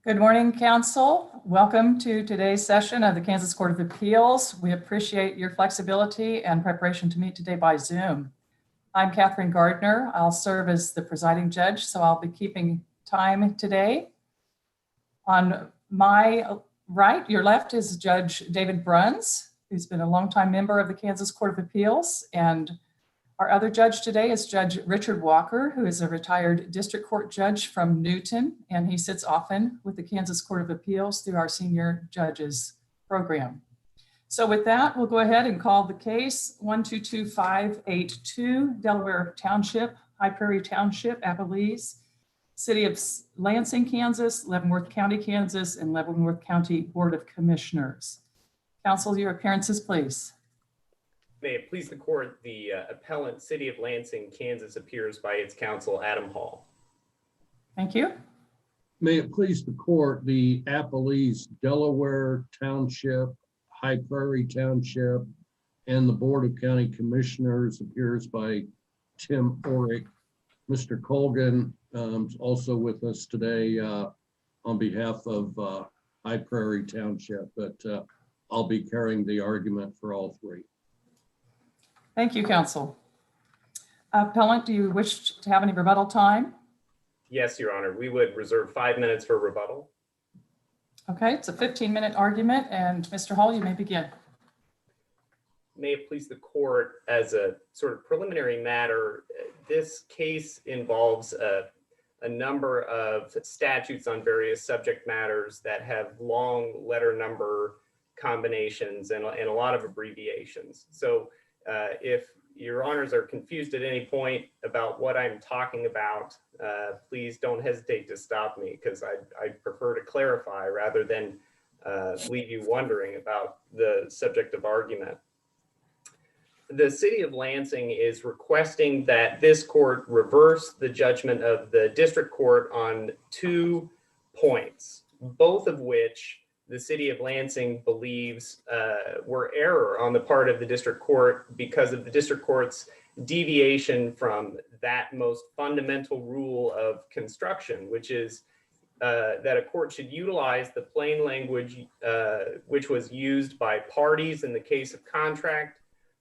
Good morning, Council. Welcome to today's session of the Kansas Court of Appeals. We appreciate your flexibility and preparation to meet today by Zoom. I'm Catherine Gardner. I'll serve as the presiding judge, so I'll be keeping time today. On my right, your left, is Judge David Bruns, who's been a longtime member of the Kansas Court of Appeals, and our other judge today is Judge Richard Walker, who is a retired district court judge from Newton, and he sits often with the Kansas Court of Appeals through our senior judges program. So with that, we'll go ahead and call the case 122582, Delaware Township, High Prairie Township, Appalese, City of Lansing, Kansas, Leavenworth County, Kansas, and Leavenworth County Board of Commissioners. Counsel, your appearances, please. May it please the court, the appellant, City of Lansing, Kansas, appears by its counsel, Adam Hall. Thank you. May it please the court, the Appalese, Delaware Township, High Prairie Township, and the Board of County Commissioners appears by Tim Orrick. Mr. Colgan is also with us today on behalf of High Prairie Township, but I'll be carrying the argument for all three. Thank you, counsel. Appellant, do you wish to have any rebuttal time? Yes, Your Honor. We would reserve 5 minutes for rebuttal. Okay, it's a 15-minute argument, and Mr. Hall, you may begin. May it please the court, as a sort of preliminary matter, this case involves a number of statutes on various subject matters that have long letter number combinations and a lot of abbreviations. So if your honors are confused at any point about what I'm talking about, please don't hesitate to stop me, because I'd prefer to clarify rather than leave you wondering about the subject of argument. The City of Lansing is requesting that this court reverse the judgment of the district court on 2 points, both of which the City of Lansing believes were error on the part of the district court because of the district court's deviation from that most fundamental rule of construction, which is that a court should utilize the plain language which was used by parties in the case of contract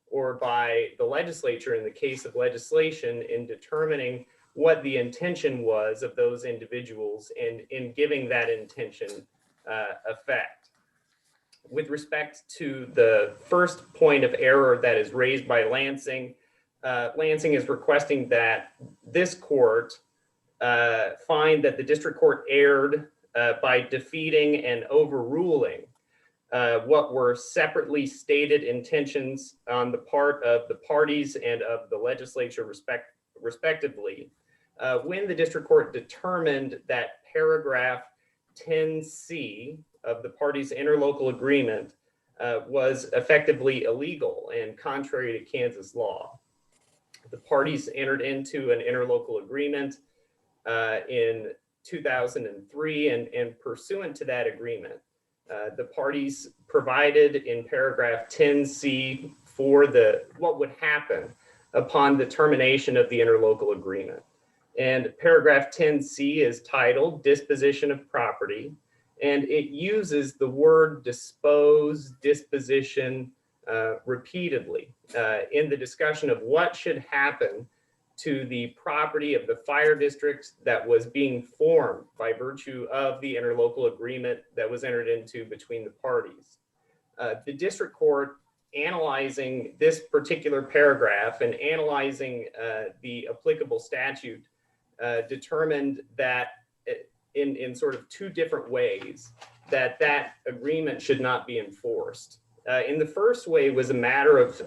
or by the legislature in the case of legislation in determining what the intention was of those individuals and in giving that intention effect. With respect to the first point of error that is raised by Lansing, Lansing is requesting that this court find that the district court erred by defeating and overruling what were separately stated intentions on the part of the parties and of the legislature respectively, when the district court determined that paragraph 10C of the parties' interlocal agreement was effectively illegal and contrary to Kansas law. The parties entered into an interlocal agreement in 2003, and pursuant to that agreement, the parties provided in paragraph 10C for what would happen upon the termination of the interlocal agreement. And paragraph 10C is titled Disposition of Property, and it uses the word dispose, disposition repeatedly in the discussion of what should happen to the property of the fire districts that was being formed by virtue of the interlocal agreement that was entered into between the parties. The district court, analyzing this particular paragraph and analyzing the applicable statute, determined that in sort of 2 different ways that agreement should not be enforced. In the first way was a matter of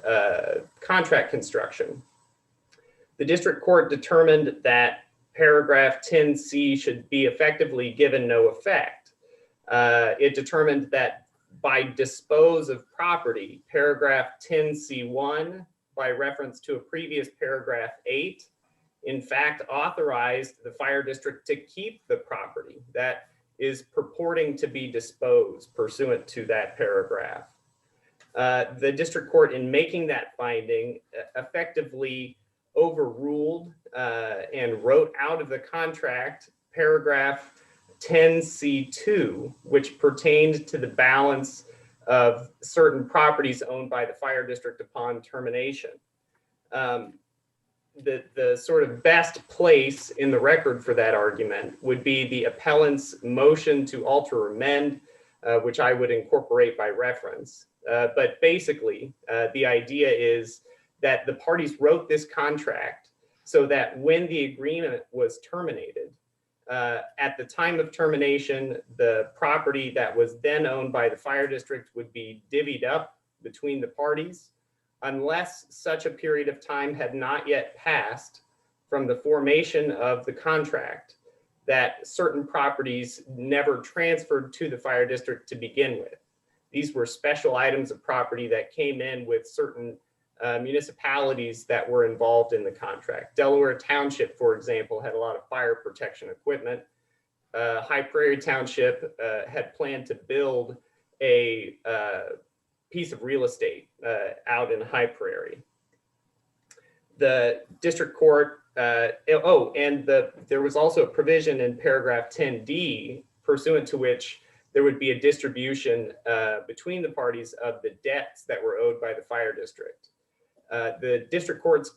contract construction. The district court determined that paragraph 10C should be effectively given no effect. It determined that by dispose of property, paragraph 10C1, by reference to a previous paragraph 8, in fact, authorized the fire district to keep the property that is purporting to be disposed pursuant to that paragraph. The district court, in making that finding, effectively overruled and wrote out of the contract paragraph 10C2, which pertained to the balance of certain properties owned by the fire district upon termination. The sort of best place in the record for that argument would be the appellant's motion to alter or amend, which I would incorporate by reference. But basically, the idea is that the parties wrote this contract so that when the agreement was terminated, at the time of termination, the property that was then owned by the fire district would be divvied up between the parties, unless such a period of time had not yet passed from the formation of the contract that certain properties never transferred to the fire district to begin with. These were special items of property that came in with certain municipalities that were involved in the contract. Delaware Township, for example, had a lot of fire protection equipment. Prairie Township had planned to build a piece of real estate out in Prairie. The district court, there was also a provision in paragraph 10D pursuant to which there would be a distribution between the parties of the debts that were owed by the fire district. The district court's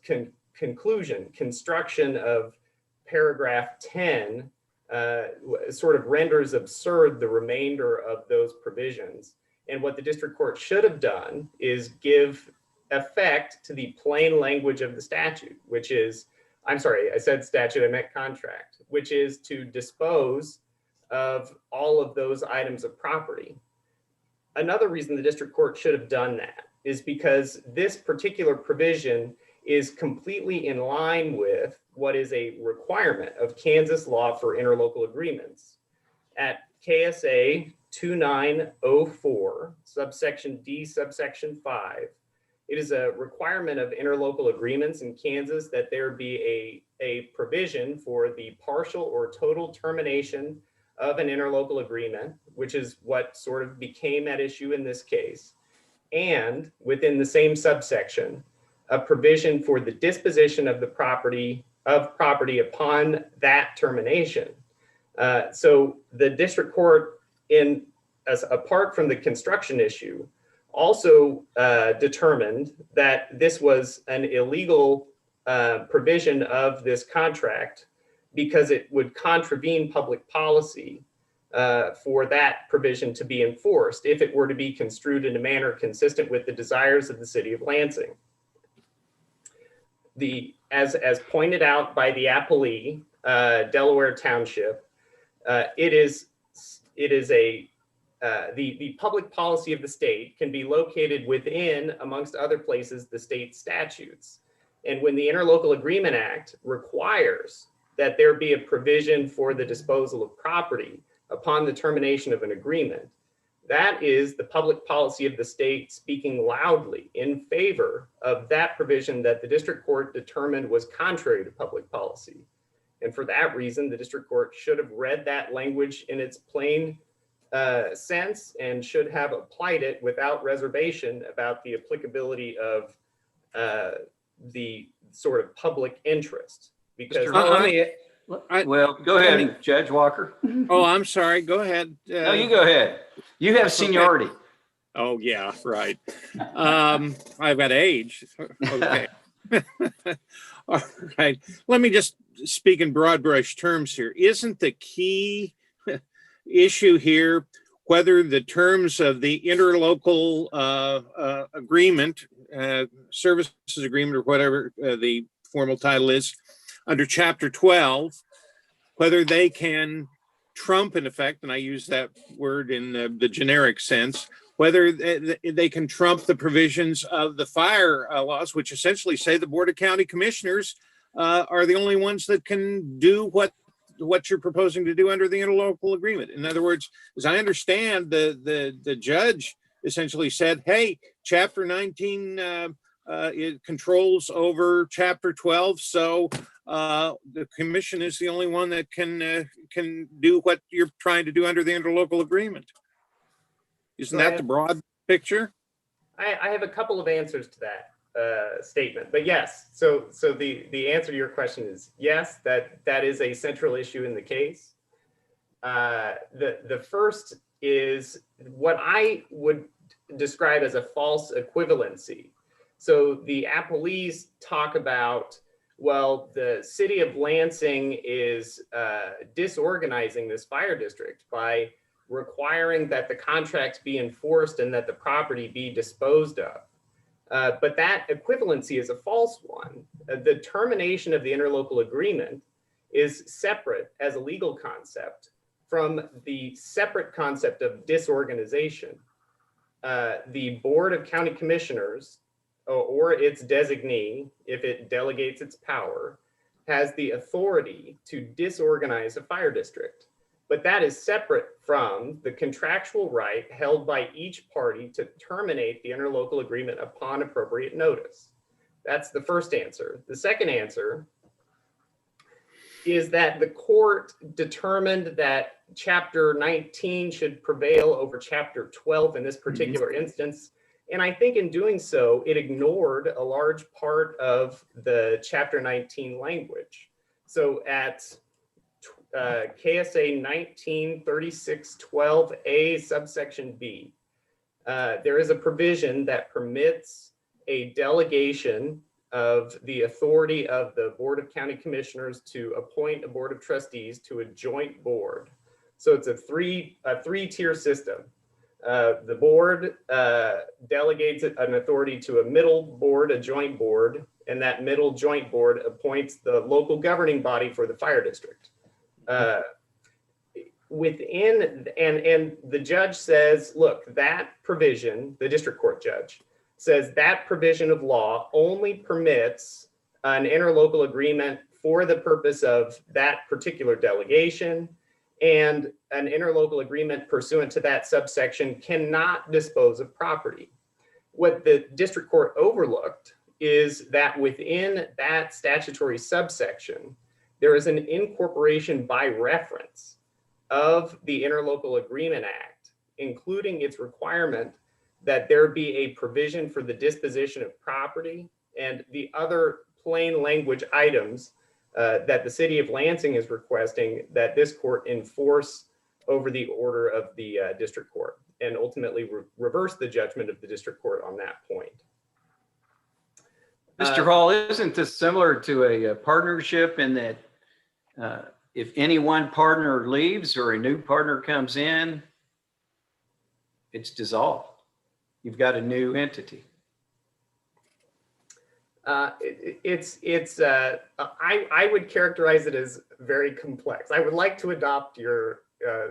construction of paragraph 10 sort of renders absurd the remainder of those provisions. And what the district court should have done is give effect to the plain language of the statute, which is, I'm sorry, I said statute, I meant contract, which is to dispose of all of those items of property. Another reason the district court should have done that is because this particular provision is completely in line with what is a requirement of Kansas law for interlocal agreements. At KSA 2904, subsection D, subsection 5, it is a requirement of interlocal agreements in Kansas that there be a provision for the partial or total termination of an interlocal agreement, which is what sort of became at issue in this case. And within the same subsection, a provision for the disposition of the property upon that termination. So the district court, apart from the construction issue, also determined that this was an illegal provision of this contract because it would contravene public policy for that provision to be enforced if it were to be construed in a manner consistent with the desires of the city of Lansing. As pointed out by the appellee, Delaware Township, the public policy of the state can be located within, amongst other places, the state statutes. And when the Interlocal Agreement Act requires that there be a provision for the disposal of property upon the termination of an agreement, that is the public policy of the state speaking loudly in favor of that provision that the district court determined was contrary to public policy. And for that reason, the district court should have read that language in its plain sense and should have applied it without reservation about the applicability of the sort of public interest. Because well, go ahead, Judge Walker. Oh, I'm sorry. Go ahead. No, you go ahead. You have seniority. Okay. Oh, yeah, right. I've got age. Okay. All right. Let me just speak in broad brush terms here. Isn't the key issue here whether the terms of the interlocal agreement, services agreement, or whatever the formal title is, under Chapter 12, whether they can trump, in effect, and I use that word in the generic sense, whether they can trump the provisions of the fire laws, which essentially say the Board of County Commissioners are the only ones that can do what you're proposing to do under the interlocal agreement. In other words, as I understand, the judge essentially said, hey, Chapter 19 it controls over Chapter 12, so the commission is the only one that can do what you're trying to do under the interlocal agreement. Isn't that the broad picture? I have a couple of answers to that statement, but yes. So the answer to your question is yes, that is a central issue in the case. The first is what I would describe as a false equivalency. So the appellees talk about, well, the city of Lansing is disorganizing this fire district by requiring that the contract be enforced and that the property be disposed of. But that equivalency is a false one. The termination of the interlocal agreement is separate as a legal concept from the separate concept of disorganization. The Board of County Commissioners or its designee, if it delegates its power, has the authority to disorganize a fire district. But that is separate from the contractual right held by each party to terminate the interlocal agreement upon appropriate notice. That's the first answer. The second answer is that the court determined that Chapter 19 should prevail over Chapter 12 in this particular instance. And I think in doing so, it ignored a large part of the Chapter 19 language. So at KSA 193612A subsection B, there is a provision that permits a delegation of the authority of the Board of County Commissioners to appoint a Board of Trustees to a joint board. So it's a three-tier system. The board delegates an authority to a middle board, a joint board, and that middle joint board appoints the local governing body for the fire district. And the judge says, look, that provision, the district court judge, says that provision of law only permits an interlocal agreement for the purpose of that particular delegation, and an interlocal agreement pursuant to that subsection cannot dispose of property. What the district court overlooked is that within that statutory subsection, there is an incorporation by reference of the Interlocal Agreement Act, including its requirement that there be a provision for the disposition of property and the other plain language items that the city of Lansing is requesting that this court enforce over the order of the district court, and ultimately reverse the judgment of the district court on that point. Mr. Hall, isn't this similar to a partnership in that if any one partner leaves or a new partner comes in, it's dissolved? You've got a new entity. I would characterize it as very complex. I would like to adopt your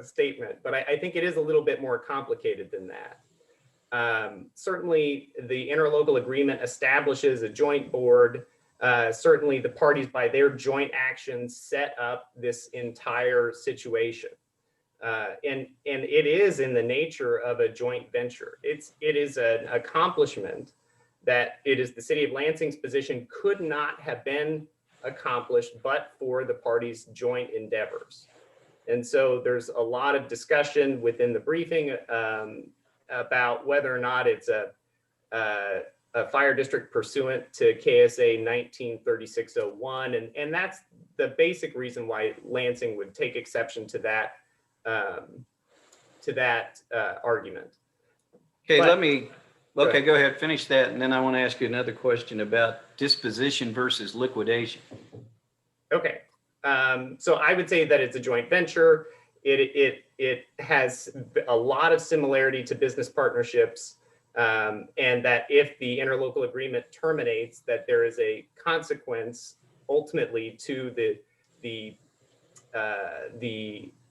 statement, but I think it is a little bit more complicated than that. Certainly, the interlocal agreement establishes a joint board. Certainly, the parties, by their joint actions, set up this entire situation. And it is in the nature of a joint venture. It is an accomplishment that it is the city of Lansing's position could not have been accomplished but for the parties' joint endeavors. And so there's a lot of discussion within the briefing about whether or not it's a fire district pursuant to KSA 193601. And that's the basic reason why Lansing would take exception to that argument. Okay, But, okay, go ahead, finish that. And then I want to ask you another question about disposition versus liquidation. Okay, so I would say that it's a joint venture. It has a lot of similarity to business partnerships, and that if the interlocal agreement terminates, that there is a consequence ultimately to the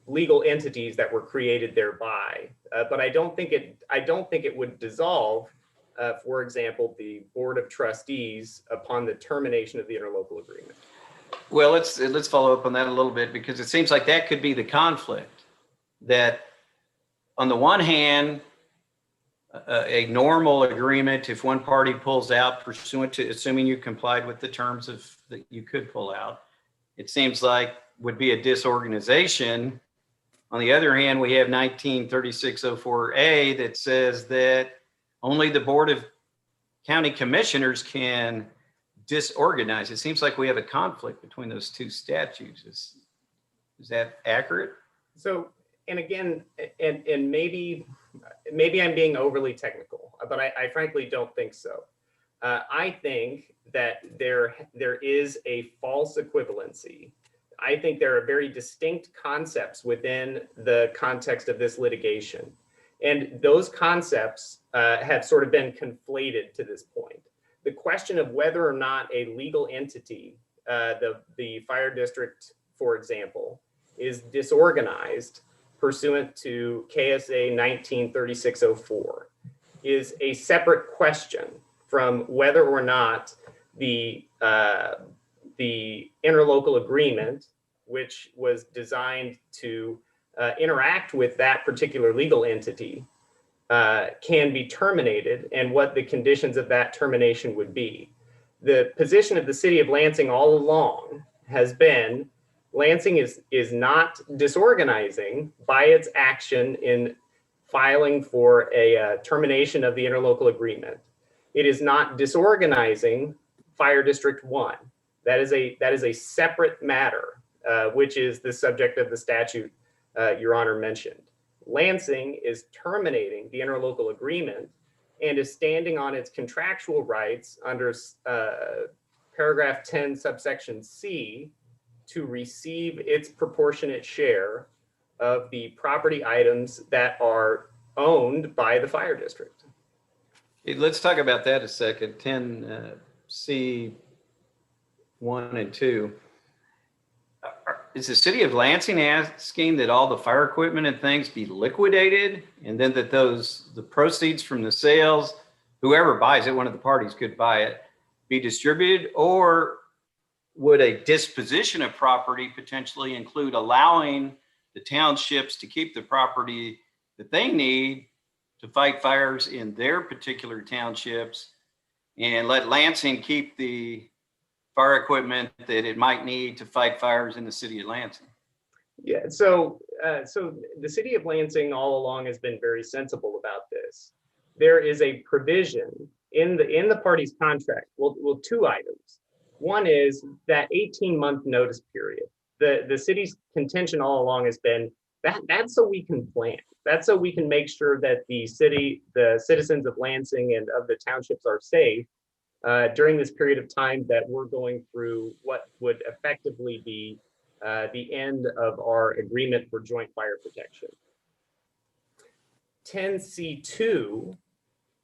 legal entities that were created thereby. But I don't think it would dissolve, for example, the Board of Trustees upon the termination of the interlocal agreement. Well, let's follow up on that a little bit, because it seems like that could be the conflict. That on the one hand, a normal agreement, if one party pulls out pursuant to, assuming you complied with the terms of that you could pull out, it seems like would be a disorganization. On the other hand, we have 193604A that says that only the Board of County Commissioners can disorganize. It seems like we have a conflict between those two statutes. Is that accurate? So, and again, and maybe I'm being overly technical, but I frankly don't think so. I think that there is a false equivalency. I think there are very distinct concepts within the context of this litigation. And those concepts have sort of been conflated to this point. The question of whether or not a legal entity, the fire district, for example, is disorganized pursuant to KSA 193604 is a separate question from whether or not the interlocal agreement, which was designed to interact with that particular legal entity, can be terminated and what the conditions of that termination would be. The position of the city of Lansing all along has been Lansing is not disorganizing by its action in filing for a termination of the interlocal agreement. It is not disorganizing Fire District 1. That is a separate matter, which is the subject of the statute Your Honor mentioned. Lansing is terminating the interlocal agreement and is standing on its contractual rights under paragraph 10 subsection C to receive its proportionate share of the property items that are owned by the fire district. Hey, let's talk about that a second. 10 C 1 and 2. Is the city of Lansing asking that all the fire equipment and things be liquidated, and then that the proceeds from the sales, whoever buys it, one of the parties could buy it, be distributed? Or would a disposition of property potentially include allowing the townships to keep the property that they need to fight fires in their particular townships, and let Lansing keep the fire equipment that it might need to fight fires in the city of Lansing? Yeah, so the city of Lansing all along has been very sensible about this. There is a provision in the parties' contract. Well, two items. One is that 18-month notice period. The city's contention all along has been that's so we can plan. That's so we can make sure that the citizens of Lansing and of the townships are safe during this period of time that we're going through what would effectively be the end of our agreement for joint fire protection. 10C2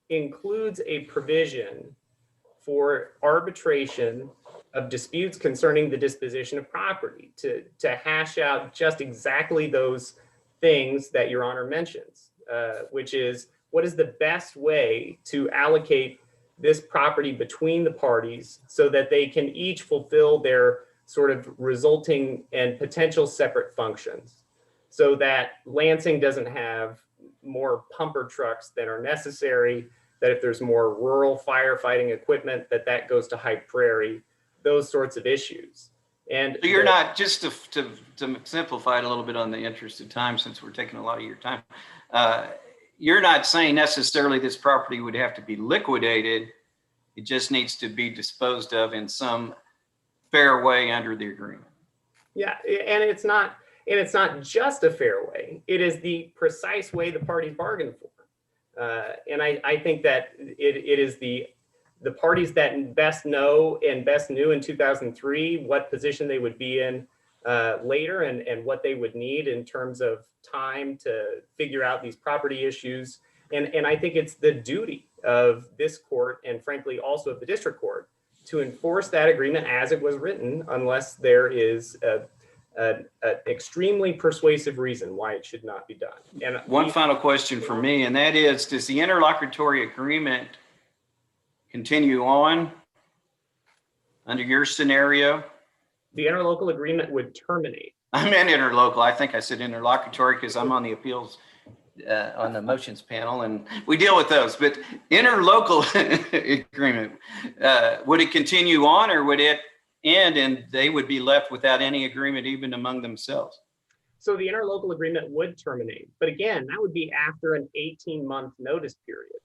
includes a provision for arbitration of disputes concerning the disposition of property to hash out just exactly those things that Your Honor mentions, which is what is the best way to allocate this property between the parties so that they can each fulfill their sort of resulting and potential separate functions, so that Lansing doesn't have more pumper trucks than are necessary, that if there's more rural firefighting equipment, that goes to High Prairie, those sorts of issues. And so you're not, just to simplify it a little bit on the interest of time, since we're taking a lot of your time, you're not saying necessarily this property would have to be liquidated. It just needs to be disposed of in some fair way under the agreement. Yeah, and it's not just a fair way. It is the precise way the parties bargained for. And I think that it is the parties that best know and best knew in 2003 what position they would be in later and what they would need in terms of time to figure out these property issues. And I think it's the duty of this court, and frankly also of the district court, to enforce that agreement as it was written, unless there is an extremely persuasive reason why it should not be done. And one final question for me, and that is, does the interlocutory agreement continue on under your scenario? The interlocal agreement would terminate. I meant interlocal. I think I said interlocutory because I'm on the appeals, on the motions panel, and we deal with those. But interlocal agreement, would it continue on, or would it end and they would be left without any agreement even among themselves? So the interlocal agreement would terminate. But again, that would be after an 18-month notice period.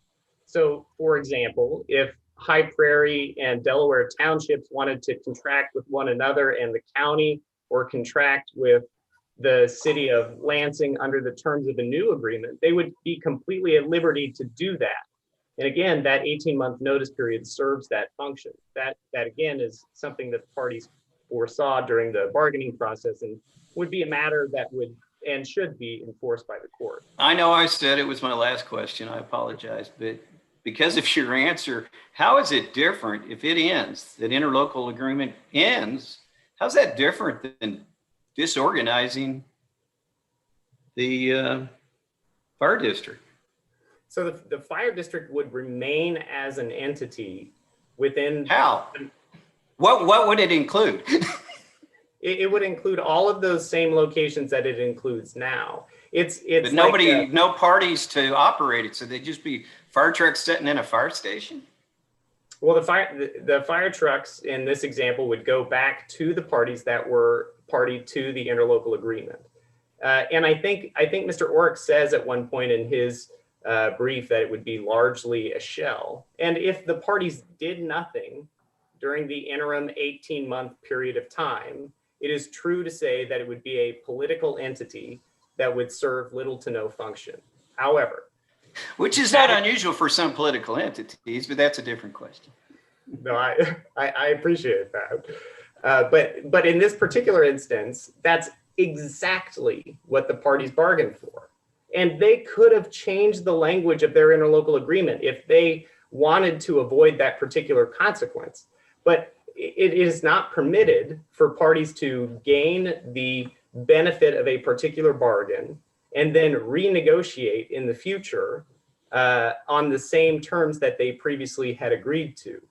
So for example, if High Prairie and Delaware townships wanted to contract with one another, and the county or contract with the city of Lansing under the terms of the new agreement, they would be completely at liberty to do that. And again, that 18-month notice period serves that function. That again is something that the parties foresaw during the bargaining process and would be a matter that would and should be enforced by the court. I know I said it was my last question. I apologize, but because of your answer, how is it different if it ends, that interlocal agreement ends? How's that different than disorganizing the fire district? So the fire district would remain as an entity within. How? What would it include? It would include all of those same locations that it includes now. It's but nobody, no parties to operate it. So they'd just be fire trucks sitting in a fire station? Well, the fire trucks in this example would go back to the parties that were party to the interlocal agreement. And I think Mr. Orrick says at one point in his brief that it would be largely a shell. And if the parties did nothing during the interim 18-month period of time, it is true to say that it would be a political entity that would serve little to no function. However, which is not unusual for some political entities, but that's a different question. No, I appreciate that. But in this particular instance, that's exactly what the parties bargained for. And they could have changed the language of their interlocal agreement if they wanted to avoid that particular consequence. But it is not permitted for parties to gain the benefit of a particular bargain and then renegotiate in the future on the same terms that they previously had agreed to.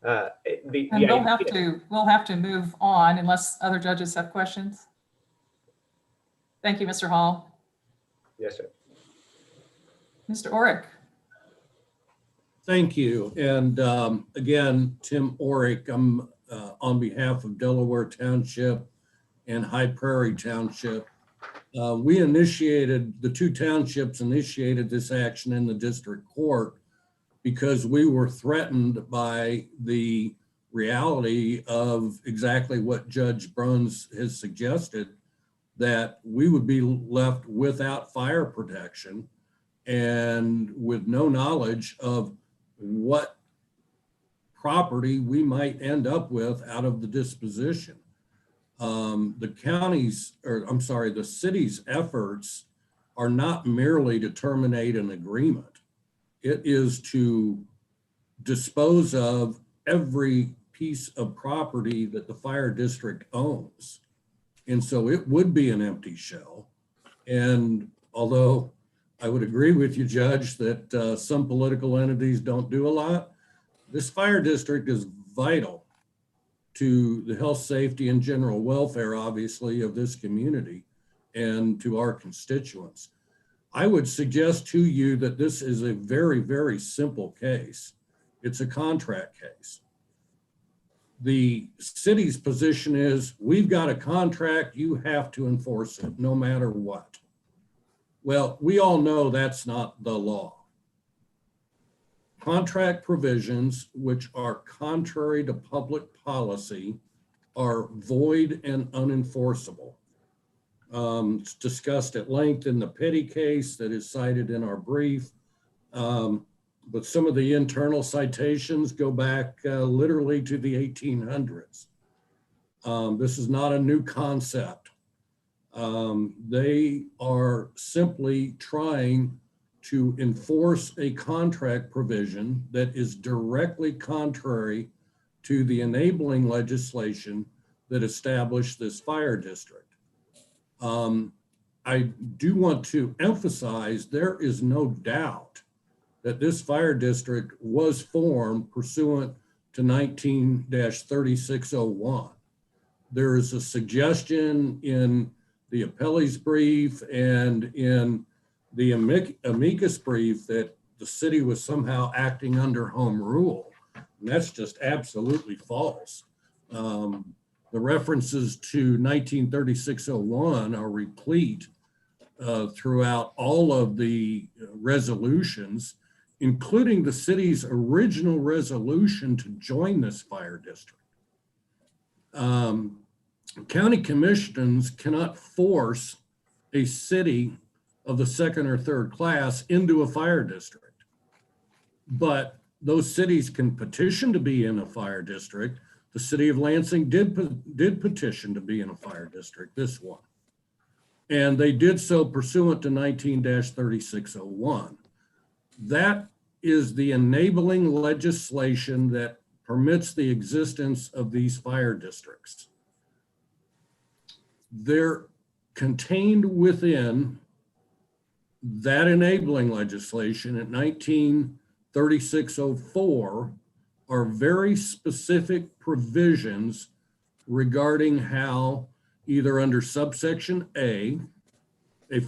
We'll have to move on unless other judges have questions. Thank you, Mr. Hall. Yes, sir. Mr. Orrick. Thank you. And again, Tim Orrick, I'm on behalf of Delaware Township and High Prairie Township. The two townships initiated this action in the district court because we were threatened by the reality of exactly what Judge Bruns has suggested, that we would be left without fire protection and with no knowledge of what property we might end up with out of the disposition. The city's efforts are not merely to terminate an agreement. It is to dispose of every piece of property that the fire district owns. And so it would be an empty shell. And although I would agree with you, Judge, that some political entities don't do a lot, this fire district is vital to the health, safety, and general welfare, obviously, of this community and to our constituents. I would suggest to you that this is a very, very simple case. It's a contract case. The city's position is, we've got a contract, you have to enforce it no matter what. Well, we all know that's not the law. Contract provisions which are contrary to public policy are void and unenforceable. It's discussed at length in the Petty case that is cited in our brief, but some of the internal citations go back literally to the 1800s. This is not a new concept. They are simply trying to enforce a contract provision that is directly contrary to the enabling legislation that established this fire district. I do want to emphasize there is no doubt that this fire district was formed pursuant to 19-3601. There is a suggestion in the appellee's brief and in the amicus brief that the city was somehow acting under home rule. And that's just absolutely false. The references to 19-3601 are replete throughout all of the resolutions, including the city's original resolution to join this fire district. County commissions cannot force a city of the second or third class into a fire district. But those cities can petition to be in a fire district. The city of Lansing did petition to be in a fire district, this one. And they did so pursuant to 19-3601. That is the enabling legislation that permits the existence of these fire districts. They're contained within that enabling legislation at 19-3604 are very specific provisions regarding how either under subsection A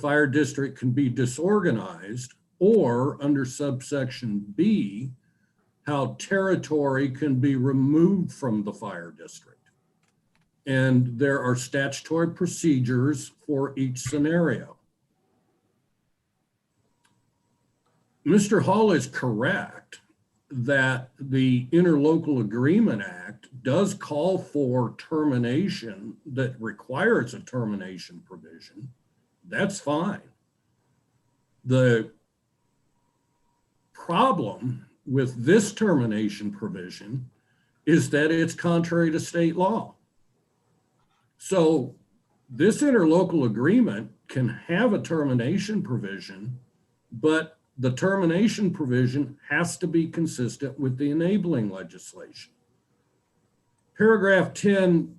fire district can be disorganized, or under subsection B, how territory can be removed from the fire district. And there are statutory procedures for each scenario. Mr. Hall is correct that the Interlocal Agreement Act does call for termination that requires a termination provision. That's fine. The problem with this termination provision is that it's contrary to state law. So this interlocal agreement can have a termination provision, but the termination provision has to be consistent with the enabling legislation. Paragraph 10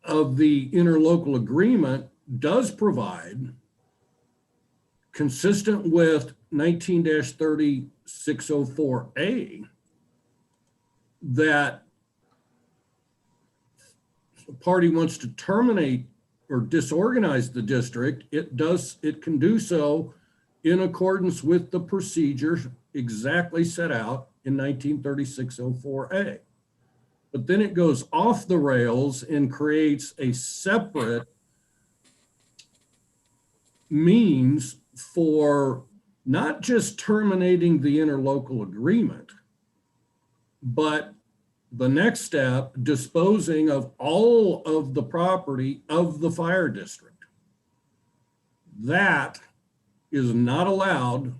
of the interlocal agreement does provide, consistent with 19-3604A, that a party wants to terminate or disorganize the district, it can do so in accordance with the procedures exactly set out in 19-3604A. But then it goes off the rails and creates a separate means for not just terminating the interlocal agreement, but the next step, disposing of all of the property of the fire district. That is not allowed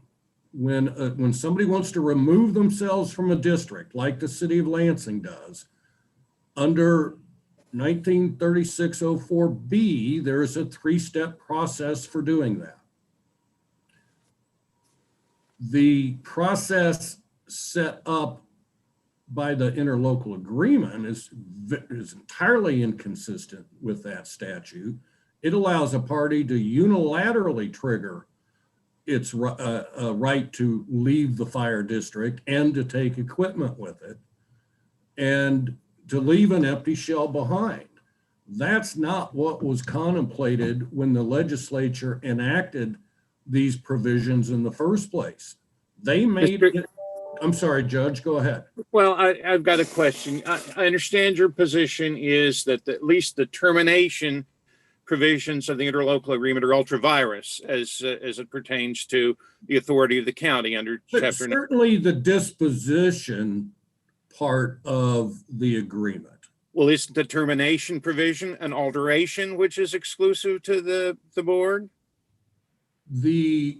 when somebody wants to remove themselves from a district, like the city of Lansing does. Under 19-3604B, there is a three-step process for doing that. The process set up by the interlocal agreement is entirely inconsistent with that statute. It allows a party to unilaterally trigger its right to leave the fire district and to take equipment with it, and to leave an empty shell behind. That's not what was contemplated when the legislature enacted these provisions in the first place. They made it. I'm sorry, Judge, go ahead. Well, I've got a question. I understand your position is that at least the termination provisions of the interlocal agreement are ultra vires as it pertains to the authority of the county under Chapter 9. Certainly the disposition part of the agreement. Well, isn't the termination provision an alteration which is exclusive to the board? The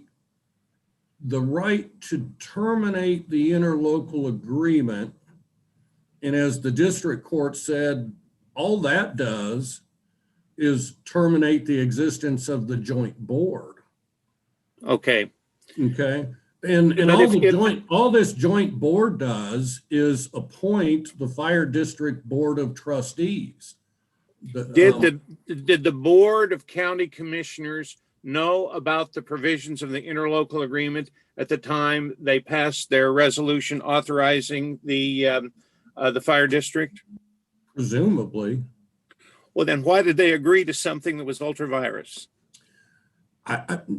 right to terminate the interlocal agreement, and as the district court said, all that does is terminate the existence of the joint board. Okay. Okay. And all this joint board does is appoint the fire district board of trustees. Did the board of county commissioners know about the provisions of the interlocal agreement at the time they passed their resolution authorizing the fire district? Presumably. Well, then why did they agree to something that was ultra vires?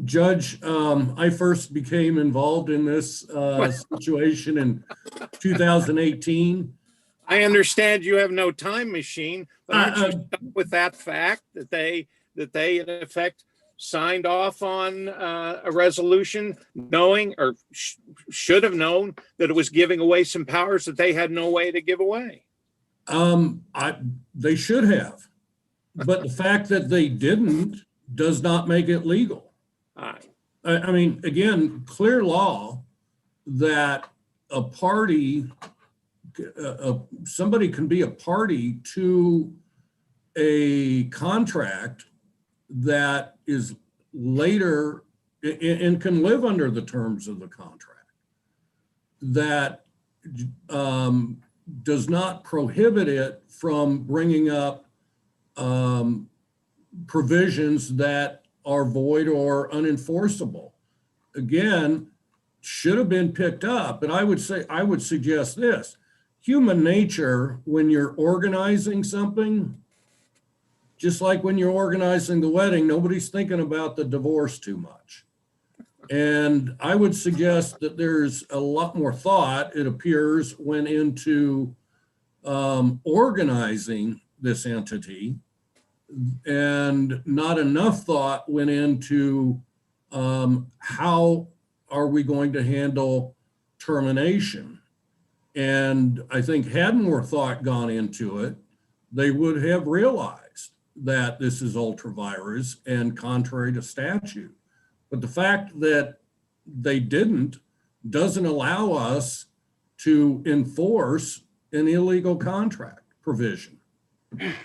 Judge, I first became involved in this situation in 2018. I understand you have no time machine, but aren't you stuck with that fact that they in effect signed off on a resolution knowing or should have known that it was giving away some powers that they had no way to give away? They should have, but the fact that they didn't does not make it legal. I mean, again, clear law that a party, somebody can be a party to a contract that is later and can live under the terms of the contract, that does not prohibit it from bringing up provisions that are void or unenforceable. Again, should have been picked up, but I would suggest this. Human nature, when you're organizing something, just like when you're organizing the wedding, nobody's thinking about the divorce too much. And I would suggest that there's a lot more thought, it appears, went into organizing this entity, and not enough thought went into how are we going to handle termination. And I think had more thought gone into it, they would have realized that this is ultra virus and contrary to statute. But the fact that they didn't doesn't allow us to enforce an illegal contract provision.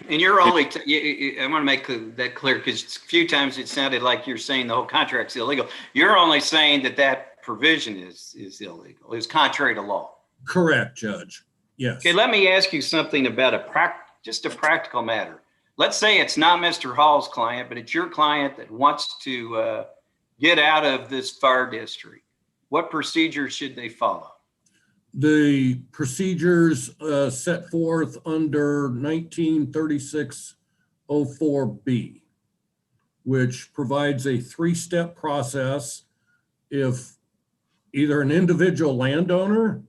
And you're only, I want to make that clear, because a few times it sounded like you're saying the whole contract's illegal. You're only saying that that provision is illegal. It's contrary to law. Correct, Judge. Yes. Okay, let me ask you something about just a practical matter. Let's say it's not Mr. Hall's client, but it's your client that wants to get out of this fire district. What procedures should they follow? The procedures set forth under 1936-04B, which provides a 3-step process. If either an individual landowner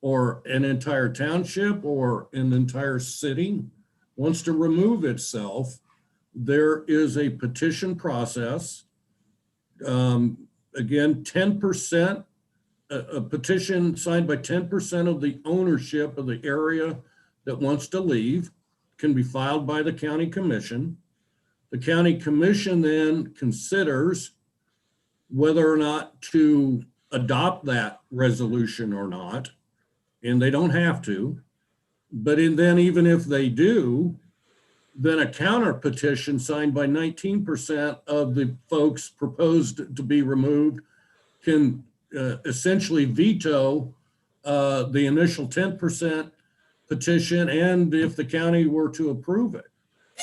or an entire township or an entire city wants to remove itself, there is a petition process. Again, 10%, a petition signed by 10% of the ownership of the area that wants to leave can be filed by the county commission. The county commission then considers whether or not to adopt that resolution or not, and they don't have to. But then even if they do, then a counter petition signed by 19% of the folks proposed to be removed can essentially veto the initial 10% petition, and if the county were to approve it.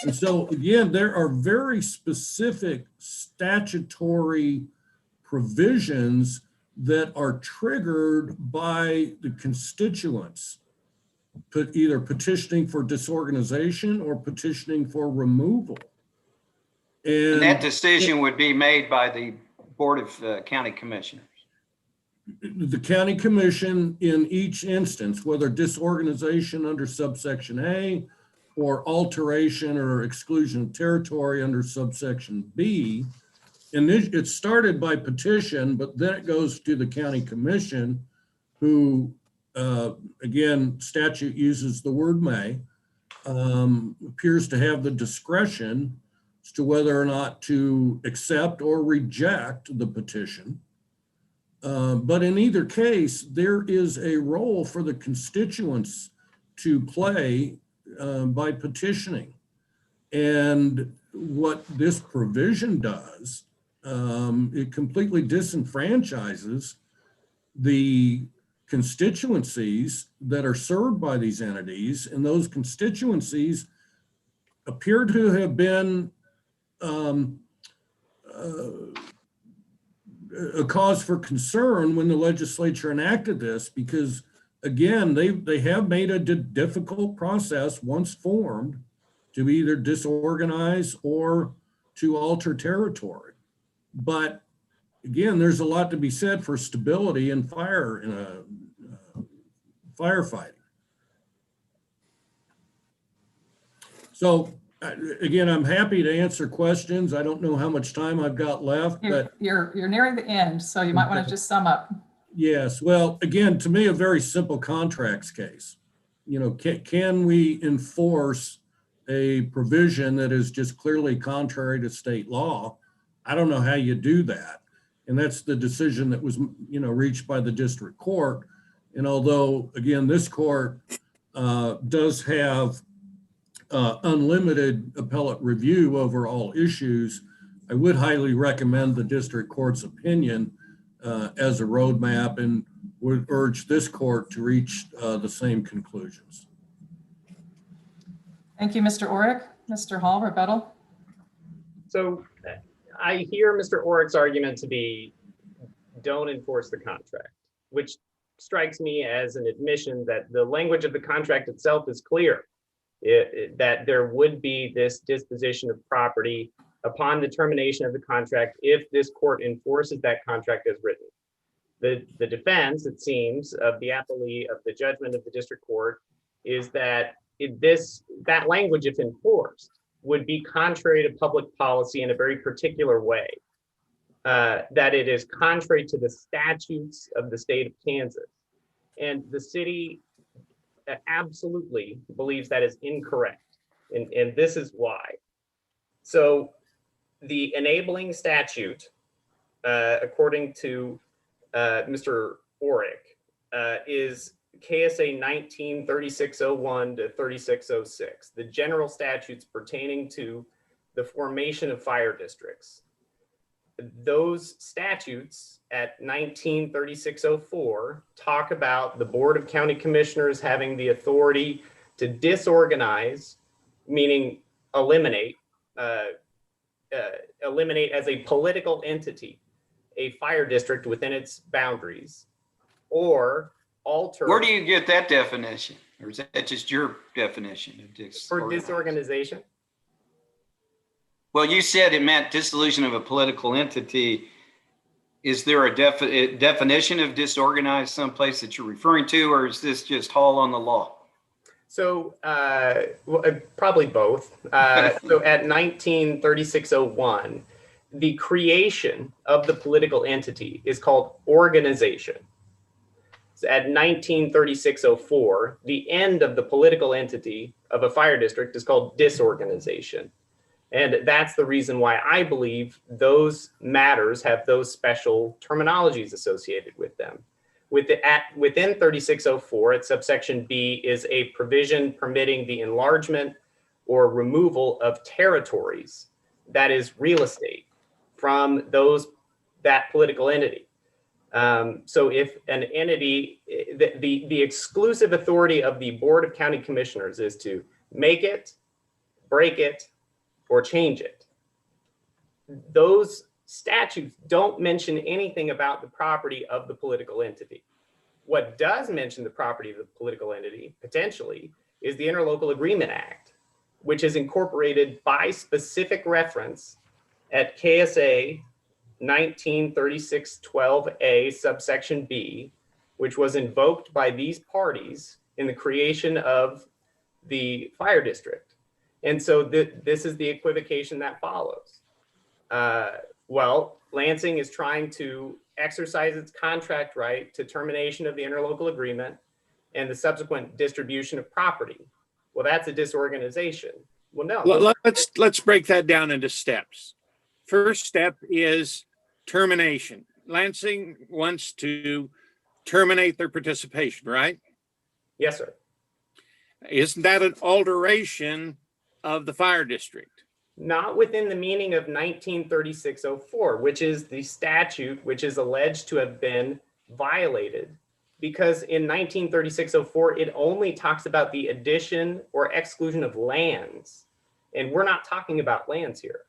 And so again, there are very specific statutory provisions that are triggered by the constituents, either petitioning for disorganization or petitioning for removal. And that decision would be made by the Board of County Commissioners. The county commission in each instance, whether disorganization under subsection A or alteration or exclusion of territory under subsection B, and it started by petition, but then it goes to the county commission, who, again, statute uses the word may, appears to have the discretion as to whether or not to accept or reject the petition. But in either case, there is a role for the constituents to play by petitioning. And what this provision does, it completely disenfranchises the constituencies that are served by these entities, and those constituencies appear to have been a cause for concern when the legislature enacted this, because again, they have made a difficult process once formed to either disorganize or to alter territory. But again, there's a lot to be said for stability in firefighting. So again, I'm happy to answer questions. I don't know how much time I've got left, but You're nearing the end, so you might want to just sum up. yes. Well, again, to me, a very simple contracts case. can we enforce a provision that is just clearly contrary to state law? I don't know how you do that. And that's the decision that was, reached by the district court. And although, again, this court does have unlimited appellate review over all issues, I would highly recommend the district court's opinion as a roadmap and would urge this court to reach the same conclusions. Thank you, Mr. Orrick. Mr. Hall, rebuttal. So I hear Mr. Orrick's argument to be don't enforce the contract, which strikes me as an admission that the language of the contract itself is clear, that there would be this disposition of property upon the termination of the contract if this court enforces that contract as written. The defense, it seems, of the appellee of the judgment of the district court is that that language, if enforced, would be contrary to public policy in a very particular way, that it is contrary to the statutes of the state of Kansas. And the city absolutely believes that is incorrect. And this is why. So the enabling statute, according to Mr. Orrick, is KSA 193601 to 3606, the general statutes pertaining to the formation of fire districts. Those statutes at 193604 talk about the Board of County Commissioners having the authority to disorganize, meaning eliminate as a political entity a fire district within its boundaries, or alter. Where do you get that definition? Or is that just your definition of for disorganization? Well, you said it meant dissolution of a political entity. Is there a definition of disorganized someplace that you're referring to, or is this just all on the law? So probably both. So at 193601, the creation of the political entity is called organization. So at 193604, the end of the political entity of a fire district is called disorganization. And that's the reason why I believe those matters have those special terminologies associated with them. Within 3604, at subsection B, is a provision permitting the enlargement or removal of territories, that is real estate, from that political entity. So if an entity, the exclusive authority of the Board of County Commissioners is to make it, break it, or change it. Those statutes don't mention anything about the property of the political entity. What does mention the property of the political entity, potentially, is the Interlocal Agreement Act, which is incorporated by specific reference at KSA 193612A subsection B, which was invoked by these parties in the creation of the fire district. And so this is the equivocation that follows. Well, Lansing is trying to exercise its contract right to termination of the interlocal agreement and the subsequent distribution of property. Well, that's a disorganization. Well, no. Let's break that down into steps. First step is termination. Lansing wants to terminate their participation, right? Yes, sir. Isn't that an alteration of the fire district? Not within the meaning of 193604, which is the statute which is alleged to have been violated, because in 193604, it only talks about the addition or exclusion of lands. And we're not talking about lands here.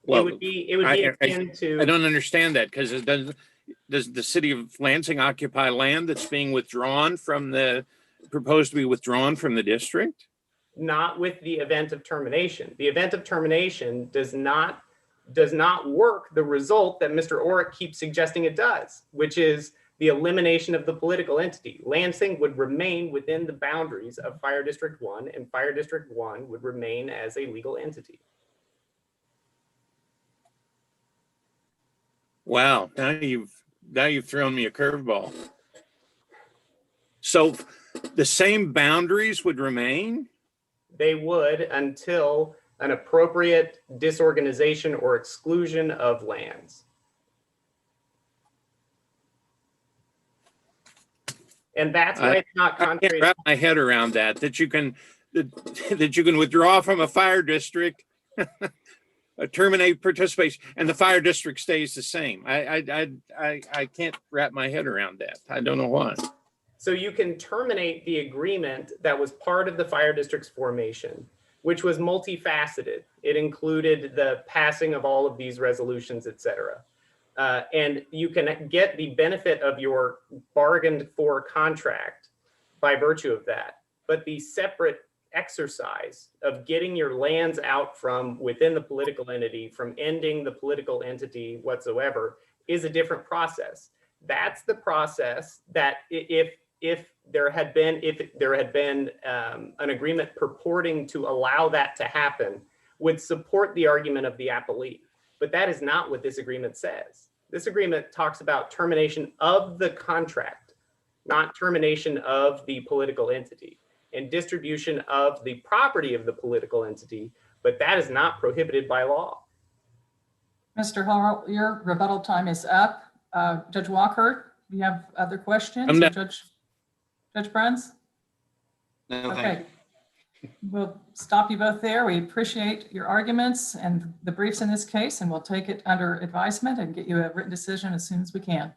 Well, it would be akin to. I don't understand that, because does the city of Lansing occupy land that's being proposed to be withdrawn from the district? Not with the event of termination. The event of termination does not work the result that Mr. Orrick keeps suggesting it does, which is the elimination of the political entity. Lansing would remain within the boundaries of Fire District 1, and Fire District 1 would remain as a legal entity. Wow, now you've thrown me a curveball. So the same boundaries would remain? They would until an appropriate disorganization or exclusion of lands. And that's why it's not I can't contrary. wrap my head around that you can withdraw from a fire district, terminate participation, and the fire district stays the same. I can't wrap my head around that. I don't know why. So you can terminate the agreement that was part of the fire district's formation, which was multifaceted. It included the passing of all of these resolutions, et cetera. And you can get the benefit of your bargained for contract by virtue of that. But the separate exercise of getting your lands out from within the political entity, from ending the political entity whatsoever, is a different process. That's the process that if there had been an agreement purporting to allow that to happen, would support the argument of the appellee. But that is not what this agreement says. This agreement talks about termination of the contract, not termination of the political entity, and distribution of the property of the political entity, but that is not prohibited by law. Mr. Hall, your rebuttal time is up. Judge Walker, do you have other questions? I'm done. Judge Bruns? No, thank Okay. We'll stop you both there. We appreciate your arguments and the briefs in this case, and we'll take it under advisement and get you a written decision as soon as we can.